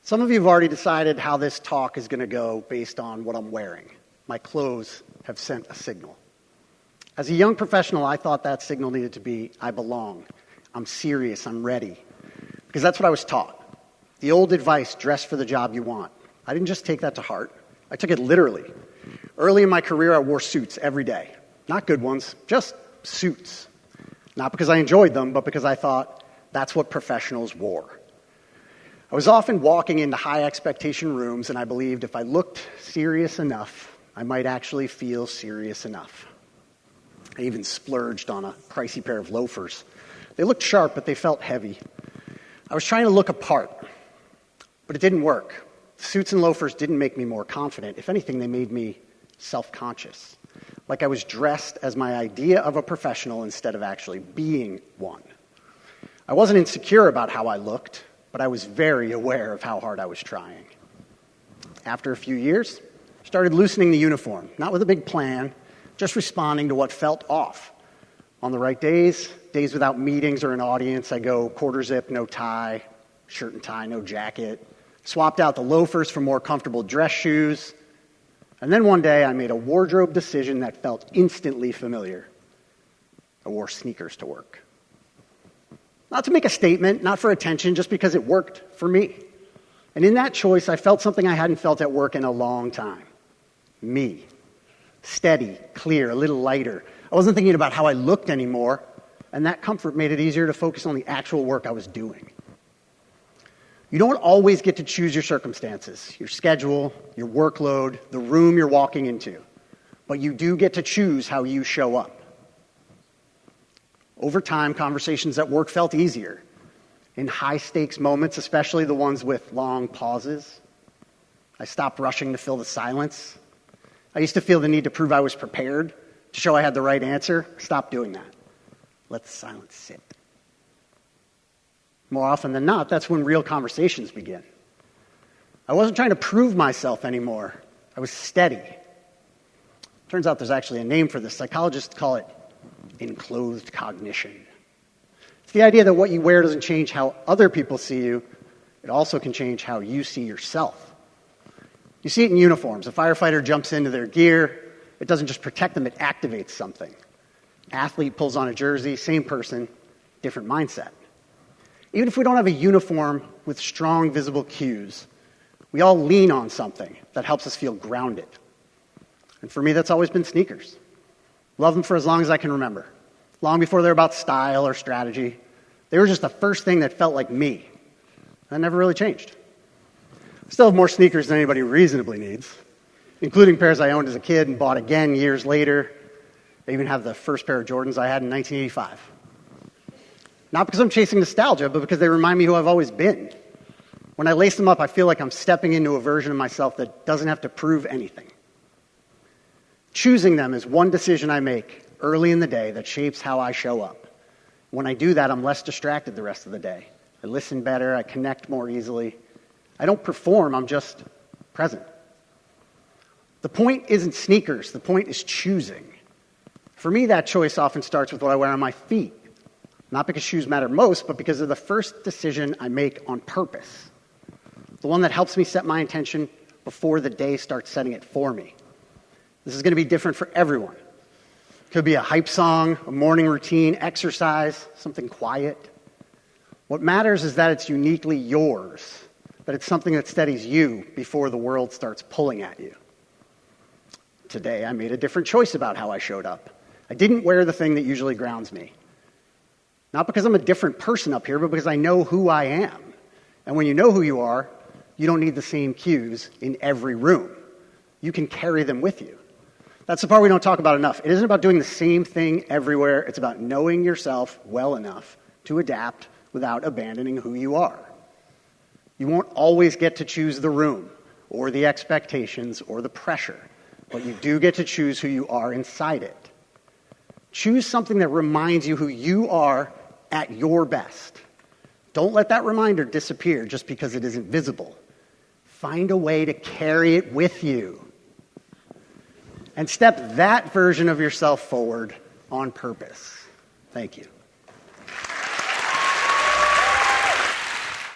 Some of you have already decided how this talk is going to go based on what I'm wearing. My clothes have sent a signal. As a young professional, I thought that signal needed to be, I belong, I'm serious, I'm ready. Because that's what I was taught. The old advice, dress for the job you want. I didn't just take that to heart. I took it literally. Early in my career, I wore suits every day. Not good ones, just suits. Not because I enjoyed them, but because I thought that's what professionals wore. I was often walking into high expectation rooms, and I believed if I looked serious enough, I might actually feel serious enough. I even splurged on a pricey pair of loafers. They looked sharp, but they felt heavy. I was trying to look apart, but it didn't work. Suits and loafers didn't make me more confident. If anything, they made me self-conscious, like I was dressed as my idea of a professional instead of actually being one. I wasn't insecure about how I looked, but I was very aware of how hard I was trying. After a few years, I started loosening the uniform, not with a big plan, just responding to what felt off. On the right days without meetings or an audience, I go quarter zip, no tie, shirt and tie, no jacket, swapped out the loafers for more comfortable dress shoes, and then one day I made a wardrobe decision that felt instantly familiar. I wore sneakers to work. Not to make a statement, not for attention, just because it worked for me. And in that choice, I felt something I hadn't felt at work in a long time. Me. Steady, clear, a little lighter. I wasn't thinking about how I looked anymore, and that comfort made it easier to focus on the actual work I was doing. You don't always get to choose your circumstances, your schedule, your workload, the room you're walking into, but you do get to choose how you show up. Over time, conversations at work felt easier. In high-stakes moments, especially the ones with long pauses, I stopped rushing to fill the silence. I used to feel the need to prove I was prepared, to show I had the right answer. Stop doing that. Let the silence sit. More often than not, that's when real conversations begin. I wasn't trying to prove myself anymore. I was steady. Turns out there's actually a name for this. Psychologists call it enclothed cognition. It's the idea that what you wear doesn't change how other people see you. It also can change how you see yourself. You see it in uniforms. A firefighter jumps into their gear. It doesn't just protect them, it activates something. Athlete pulls on a jersey, same person, different mindset. Even if we don't have a uniform with strong visible cues, we all lean on something that helps us feel grounded. And for me, that's always been sneakers. Love them for as long as I can remember. Long before they're about style or strategy. They were just the first thing that felt like me. That never really changed. I still have more sneakers than anybody reasonably needs, including pairs I owned as a kid and bought again years later. I even have the first pair of Jordans I had in 1985. Not because I'm chasing nostalgia, but because they remind me who I've always been. When I lace them up, I feel like I'm stepping into a version of myself that doesn't have to prove anything. Choosing them is one decision I make early in the day that shapes how I show up. When I do that, I'm less distracted the rest of the day. I listen better, I connect more easily. I don't perform, I'm just present. The point isn't sneakers, the point is choosing. For me, that choice often starts with what I wear on my feet. Not because shoes matter most, but because they're the first decision I make on purpose. The one that helps me set my intention before the day starts setting it for me. This is going to be different for everyone. It could be a hype song, a morning routine, exercise, something quiet. What matters is that it's uniquely yours, that it's something that steadies you before the world starts pulling at you. Today, I made a different choice about how I showed up. I didn't wear the thing that usually grounds me. Not because I'm a different person up here, but because I know who I am. And when you know who you are, you don't need the same cues in every room. You can carry them with you. That's the part we don't talk about enough. It isn't about doing the same thing everywhere. It's about knowing yourself well enough to adapt without abandoning who you are. You won't always get to choose the room or the expectations or the pressure, but you do get to choose who you are inside it. Choose something that reminds you who you are at your best. Don't let that reminder disappear just because it isn't visible. Find a way to carry it with you. And step that version of yourself forward on purpose. Thank you.